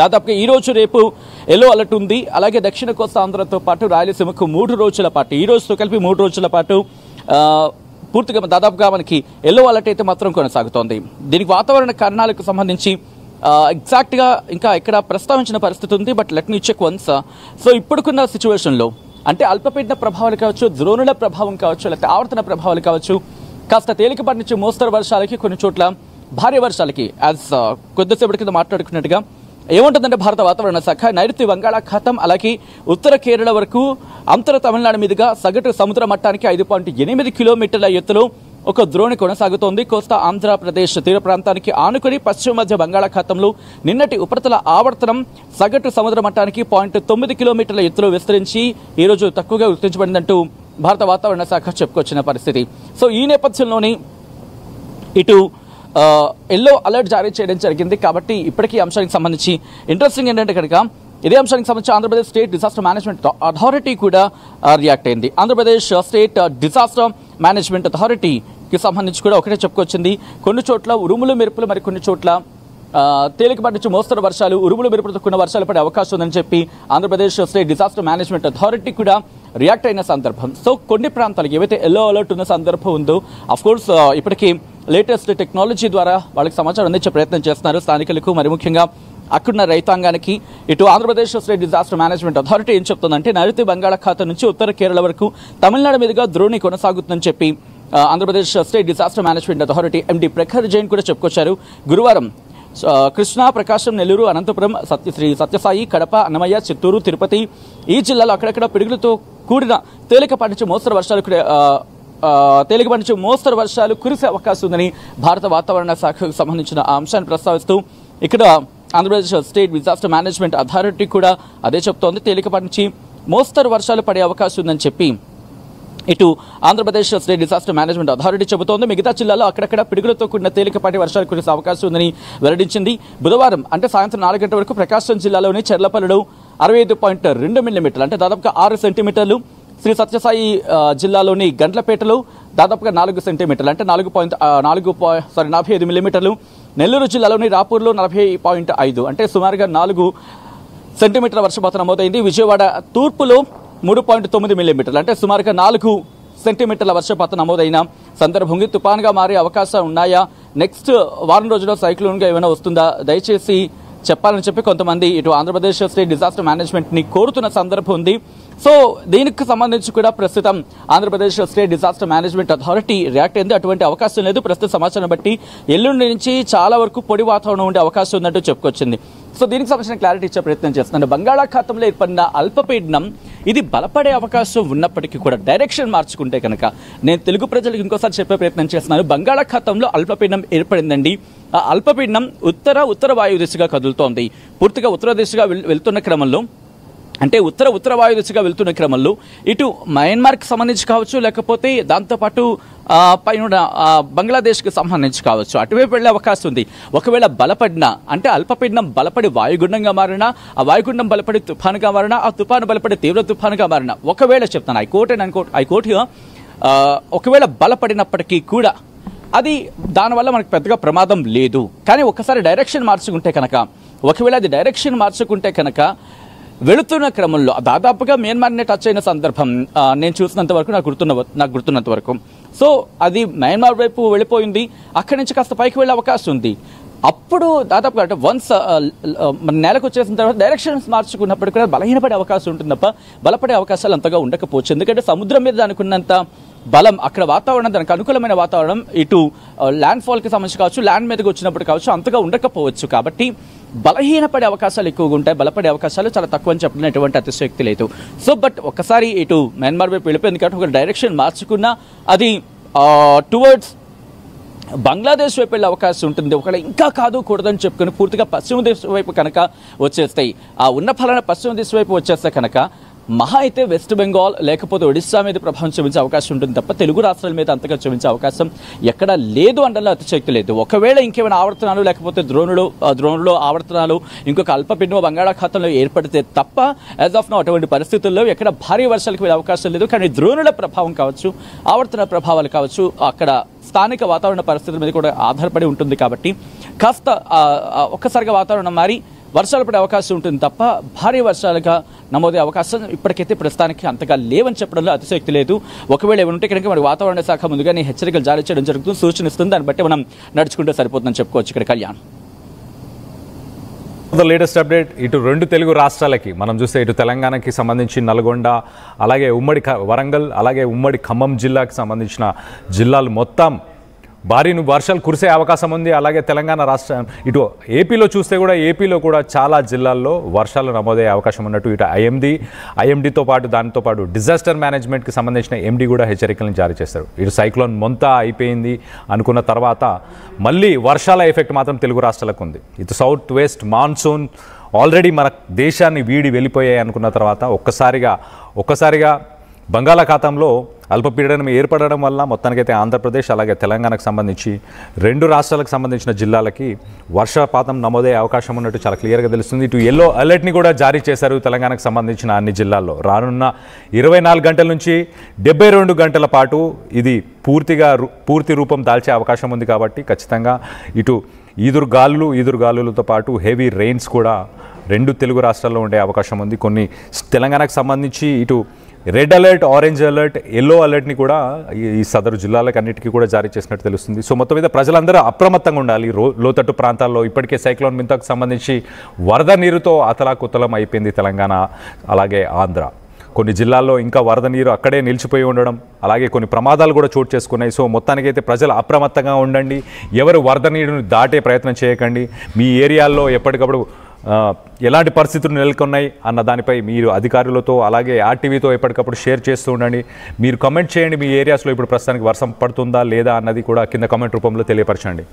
దాదాపుగా ఈ రోజు రేపు ఎల్లో అలర్ట్ ఉంది. అలాగే దక్షిణ కోస్తా ఆంధ్రతో పాటు రాయలసీమకు 3 రోజుల పాటు, ఈ రోజుతో కలిపి 3 రోజుల పాటు పూర్తిగా దాదాపుగా మనకి ఎల్లో అలర్ట్ అయితే మాత్రం కొనసాగుతోంది. దీనికి వాతావరణ కారణాలకు సంబంధించి ఎగ్జాక్ట్గా ఇంకా ఇక్కడ ప్రస్తావించిన పరిస్థితి ఉంది. But let me check once. So ఇప్పుడుకున్న సిచ్యువేషన్లో అంటే అల్పపీడన ప్రభావాలు కావచ్చు, ద్రోణుల ప్రభావం కావచ్చు, లేకపోతే ఆవర్తన ప్రభావాలు కావచ్చు, కాస్త తేలికపాటి నుంచి మోస్తరు వర్షాలకి, కొన్ని చోట్ల భారీ వర్షాలకి కొద్దిసేపటి కింద మాట్లాడుకున్నట్టుగా ఏముంటుందంటే భారత వాతావరణ శాఖ నైరుతి బంగాళాఖాతం అలాగే ఉత్తర కేరళ వరకు అంతర తమిళనాడు మీదుగా సగటు సముద్ర మట్టానికి 5.8 కిలోమీటర్ల ఎత్తులో ఒక ద్రోణి కొనసాగుతోంది. కోస్తా ఆంధ్రప్రదేశ్ తీర ప్రాంతానికి ఆనుకుని పశ్చిమ మధ్య బంగాళాఖాతంలో నిన్నటి ఉపరితల ఆవర్తనం సగటు సముద్ర మట్టానికి 0.9 కిలోమీటర్ల ఎత్తులో విస్తరించి ఈ రోజు తక్కువగా గుర్తించబడిందంటూ భారత వాతావరణ శాఖ చెప్పుకొచ్చిన పరిస్థితి. సో ఈ నేపథ్యంలోని ఇటు ఎల్లో అలర్ట్ జారీ చేయడం జరిగింది. కాబట్టి ఇప్పటికీ అంశానికి సంబంధించి ఇంట్రెస్టింగ్ ఏంటంటే కనుక ఇదే అంశానికి సంబంధించి Andhra Pradesh state disaster management authority కూడా రియాక్ట్ అయింది. ఆంధ్రప్రదేశ్ స్టేట్ డిజాస్టర్ మేనేజ్మెంట్ అథారిటీకి సంబంధించి కూడా ఒకటే చెప్పుకొచ్చింది. కొన్ని చోట్ల ఉరుములు మెరుపులు, మరి కొన్ని చోట్ల తేలికపాటి నుంచి మోస్తరు వర్షాలు, ఉరుములు మెరుపులతో కూడిన వర్షాలు పడే అవకాశం ఉందని చెప్పి Andhra Pradesh state disaster management authority కూడా రియాక్ట్ అయిన సందర్భం. సో కొన్ని ప్రాంతాలకు ఏవైతే ఎల్లో అలర్ట్ ఉన్న సందర్భం ఉందో అఫ్కోర్స్ ఇప్పటికీ లేటెస్ట్ టెక్నాలజీ ద్వారా వాళ్ళకి సమాచారం అందించే ప్రయత్నం చేస్తున్నారు స్థానికులకు, మరి ముఖ్యంగా అక్కడున్న రైతాంగానికి. ఇటు Andhra Pradesh state disaster management authority ఏం చెప్తుందంటే నైరుతి బంగాళాఖాతం నుంచి ఉత్తర కేరళ వరకు తమిళనాడు మీదుగా ద్రోణి కొనసాగుతుందని చెప్పి Andhra Pradesh state disaster management authority MD Prakhar Jain కూడా చెప్పుకొచ్చారు. గురువారం కృష్ణా, ప్రకాశం, నెల్లూరు, అనంతపురం, శ్రీ సత్యసాయి, కడప, అన్నమయ్య, చిత్తూరు, తిరుపతి ఈ జిల్లాలో అక్కడక్కడ పిడుగులతో కూడిన తేలికపాటి నుంచి మోస్తరు వర్షాలు కురిసే అవకాశం ఉందని భారత వాతావరణ శాఖకు సంబంధించిన అంశాన్ని ప్రస్తావిస్తూ ఇక్కడ Andhra Pradesh state disaster management authority కూడా అదే చెప్తోంది. తేలికపాటి నుంచి మోస్తరు వర్షాలు పడే అవకాశం ఉందని చెప్పి ఇటు Andhra Pradesh state disaster management authority చెబుతోంది. మిగతా జిల్లాలో అక్కడక్కడ పిడుగులతో కూడిన తేలికపాటి వర్షాలు కురిసే అవకాశం ఉందని వెల్లడించింది. బుధవారం అంటే సాయంత్రం 4 గంటల వరకు ప్రకాశం జిల్లాలోని చెర్లపల్లిలో 65.2 మిల్లీమీటర్లు అంటే దాదాపుగా 6 సెంటీమీటర్లు, శ్రీ సత్యసాయి జిల్లాలోని గండ్లపేటలో దాదాపుగా 4 సెంటీమీటర్లు అంటే 45 మిల్లీమీటర్లు, నెల్లూరు జిల్లాలోని రాపూర్లో 40.5 అంటే సుమారుగా 4 సెంటీమీటర్ల వర్షపాతం నమోదైంది. విజయవాడ తూర్పులో 3.9 మిల్లీమీటర్లు అంటే సుమారుగా 4 సెంటీమీటర్ల వర్షపాతం నమోదైన సందర్భం. తుపాన్గా మారే అవకాశాలు ఉన్నాయా, నెక్స్ట్ వారం రోజుల్లో సైక్లోన్గా ఏమైనా వస్తుందా, దయచేసి చెప్పాలని చెప్పి కొంతమంది ఇటు ఆంధ్రప్రదేశ్ స్టేట్ డిజాస్టర్ మేనేజ్మెంట్ని కోరుతున్న సందర్భం ఉంది. సో దీనికి సంబంధించి కూడా ప్రస్తుతం Andhra Pradesh state disaster management authority react అయింది. అటువంటి అవకాశం లేదు. ప్రస్తుత సమాచారం బట్టి ఎల్లుండి నుంచి చాలా వరకు పొడి వాతావరణం ఉండే అవకాశం ఉన్నట్టు చెప్పుకొచ్చింది. సో దీనికి సంబంధించిన క్లారిటీ ఇచ్చే ప్రయత్నం చేస్తున్నాను. బంగాళాఖాతంలో ఏర్పడిన అల్పపీడనం ఇది బలపడే అవకాశం ఉన్నప్పటికీ కూడా డైరెక్షన్ మార్చుకుంటే కనుక నేను తెలుగు ప్రజలకు ఇంకోసారి చెప్పే ప్రయత్నం చేస్తున్నాను. బంగాళాఖాతంలో అల్పపీడనం ఏర్పడిందండి. ఆ అల్పపీడనం ఉత్తర వాయు దిశగా కదులుతోంది. పూర్తిగా ఉత్తర దిశగా వెళ్తున్న క్రమంలో అంటే ఉత్తర వాయు దిశగా వెళ్తున్న క్రమంలో ఇటు మయన్మార్కి సంబంధించి కావచ్చు, లేకపోతే దాంతోపాటు పైన బంగ్లాదేశ్కి సంబంధించి కావచ్చు, అటువైపు వెళ్లే అవకాశం ఉంది. ఒకవేళ బలపడినా అంటే అల్పపీడనం బలపడి వాయుగుండంగా మారినా, ఆ వాయుగుండం బలపడి తుఫానుగా మారినా, ఆ తుఫాను బలపడి తీవ్ర తుఫానుగా మారినా, ఒకవేళ చెప్తాను హైకోర్టుగా ఒకవేళ బలపడినప్పటికీ కూడా అది దానివల్ల మనకు పెద్దగా ప్రమాదం లేదు. కానీ ఒకసారి డైరెక్షన్ మార్చుకుంటే కనుక, ఒకవేళ అది డైరెక్షన్ మార్చుకుంటే కనుక వెళుతున్న క్రమంలో దాదాపుగా మయన్మార్ని టచ్ అయిన సందర్భం నేను చూసినంత వరకు నాకు గుర్తున్నంత వరకు. సో అది మయన్మార్ వైపు వెళ్ళిపోయింది. అక్కడి నుంచి కాస్త పైకి వెళ్ళే అవకాశం ఉంది. అప్పుడు దాదాపుగా అంటే వన్స్ నేలకు వచ్చేసిన తర్వాత డైరెక్షన్స్ మార్చుకున్నప్పుడు కూడా బలహీనపడే అవకాశం ఉంటుంది తప్ప బలపడే అవకాశాలు అంతగా ఉండకపోవచ్చు. ఎందుకంటే సముద్రం మీద దానికి ఉన్నంత బలం, అక్కడ వాతావరణం, దానికి అనుకూలమైన వాతావరణం ఇటు ల్యాండ్ ఫాల్కి సంబంధించి కావచ్చు, ల్యాండ్ మీదకి వచ్చినప్పుడు కావచ్చు అంతగా ఉండకపోవచ్చు. కాబట్టి బలహీనపడే అవకాశాలు ఎక్కువగా ఉంటాయి, బలపడే అవకాశాలు చాలా తక్కువ అని చెప్పిన ఎటువంటి అతిశయోక్తి లేదు. సో బట్ ఒకసారి ఇటు మయన్మార్ వైపు వెళ్ళిపోయింది కాబట్టి ఒక డైరెక్షన్ మార్చుకున్నా అది టువర్డ్స్ బంగ్లాదేశ్ వైపు వెళ్ళే అవకాశం ఉంటుంది. ఒకవేళ ఇంకా కాదు కూడదని చెప్పుకొని పూర్తిగా పశ్చిమ దిశ వైపు కనుక వచ్చేస్తాయి, ఆ ఉన్న ఫలాన పశ్చిమ దిశ వైపు వచ్చేస్తే కనుక మహా అయితే వెస్ట్ బెంగాల్ లేకపోతే ఒడిశా మీద ప్రభావం చూపించే అవకాశం ఉంటుంది తప్ప తెలుగు రాష్ట్రాల మీద అంతగా చూపించే అవకాశం ఎక్కడ లేదు అనడంలో అతిశక్తి లేదు. ఒకవేళ ఇంకేమైనా ఆవర్తనాలు లేకపోతే ద్రోణులు ఆవర్తనాలు ఇంకొక అల్పపీడనం బంగాళాఖాతంలో ఏర్పడితే తప్ప యాజ్ ఆఫ్ నౌ అటువంటి పరిస్థితుల్లో ఎక్కడ భారీ వర్షాలకు వెళ్ళే అవకాశం లేదు. కానీ ద్రోణుల ప్రభావం కావచ్చు, ఆవర్తన ప్రభావాలు కావచ్చు, అక్కడ స్థానిక వాతావరణ పరిస్థితుల మీద కూడా ఆధారపడి ఉంటుంది. కాబట్టి కాస్త ఒక్కసారిగా వాతావరణం మారి వర్షాలు పడే అవకాశం ఉంటుంది తప్ప భారీ వర్షాలుగా నమోదే అవకాశం ఇప్పటికైతే ప్రస్తుతానికి అంతగా లేవని చెప్పడంలో అతిశయోక్తి లేదు. ఒకవేళ ఏమంటే కనుక మరి వాతావరణ శాఖ ముందుగానే హెచ్చరికలు జారీ చేయడం జరుగుతుంది, సూచనిస్తుంది. దాన్ని బట్టి మనం నడుచుకుంటే సరిపోతుందని చెప్పుకోవచ్చు. ఇక్కడ కళ్యాణ్ లేటెస్ట్ అప్డేట్ ఇటు 2 తెలుగు రాష్ట్రాలకి మనం చూస్తే ఇటు తెలంగాణకి సంబంధించి నల్గొండ, అలాగే ఉమ్మడి వరంగల్, అలాగే ఉమ్మడి ఖమ్మం జిల్లాకి సంబంధించిన జిల్లాలు మొత్తం భారీ వర్షాలు కురిసే అవకాశం ఉంది. అలాగే తెలంగాణ రాష్ట్రం ఇటు ఏపీలో చూస్తే కూడా ఏపీలో కూడా చాలా జిల్లాల్లో వర్షాలు నమోదయ్యే అవకాశం ఉన్నట్టు ఇటు ఐఎండీతో పాటు దానితో పాటు డిజాస్టర్ మేనేజ్మెంట్కి సంబంధించిన ఎండీ కూడా హెచ్చరికలను జారీ చేస్తారు. ఇటు సైక్లోన్ మొంతా అయిపోయింది అనుకున్న తర్వాత మళ్ళీ వర్షాల ఎఫెక్ట్ మాత్రం తెలుగు రాష్ట్రాలకు ఉంది. ఇటు సౌత్ వెస్ట్ మాన్సూన్ ఆల్రెడీ మన దేశాన్ని వీడి వెళ్ళిపోయాయి అనుకున్న తర్వాత ఒక్కసారిగా బంగాళాఖాతంలో అల్పపీడనం ఏర్పడడం వల్ల మొత్తానికైతే ఆంధ్రప్రదేశ్ అలాగే తెలంగాణకు సంబంధించి 2 రాష్ట్రాలకు సంబంధించిన జిల్లాలకి వర్షపాతం నమోదయ్యే అవకాశం ఉన్నట్టు చాలా క్లియర్గా తెలుస్తుంది. ఇటు ఎల్లో అలర్ట్ని కూడా జారీ చేశారు తెలంగాణకు సంబంధించిన అన్ని జిల్లాల్లో. రానున్న 24 గంటల నుంచి 72 గంటల పాటు ఇది పూర్తి రూపం దాల్చే అవకాశం ఉంది. కాబట్టి ఖచ్చితంగా ఇటు ఈదురుగాలులతో పాటు హెవీ రెయిన్స్ కూడా 2 తెలుగు రాష్ట్రాల్లో ఉండే అవకాశం ఉంది. కొన్ని తెలంగాణకు సంబంధించి ఇటు red alert, orange alert, yellow అలర్ట్ని కూడా ఈ సదరు జిల్లాలకు అన్నిటికీ కూడా జారీ చేసినట్టు తెలుస్తుంది. సో మొత్తం మీద ప్రజలందరూ అప్రమత్తంగా ఉండాలి. లోతట్టు ప్రాంతాల్లో ఇప్పటికే సైక్లోన్ మింతకు సంబంధించి వరద నీరుతో అతలాకుతలం అయిపోయింది తెలంగాణ అలాగే ఆంధ్ర. కొన్ని జిల్లాల్లో ఇంకా వరద నీరు అక్కడే నిలిచిపోయి ఉండడం, అలాగే కొన్ని ప్రమాదాలు కూడా చోటు చేసుకున్నాయి. సో మొత్తానికైతే ప్రజలు అప్రమత్తంగా ఉండండి. ఎవరు వరద నీరుని దాటే ప్రయత్నం చేయకండి. మీ ఏరియాల్లో ఎప్పటికప్పుడు ఎలాంటి పరిస్థితులు నెలకొన్నాయి అన్న దానిపై మీరు అధికారులతో అలాగే ఆర్టీవీతో ఎప్పటికప్పుడు షేర్ చేస్తూ ఉండండి. మీరు కమెంట్ చేయండి, మీ ఏరియాస్లో ఇప్పుడు ప్రస్తుతానికి వర్షం పడుతుందా లేదా అన్నది కూడా కింద కమెంట్ రూపంలో తెలియపరచండి.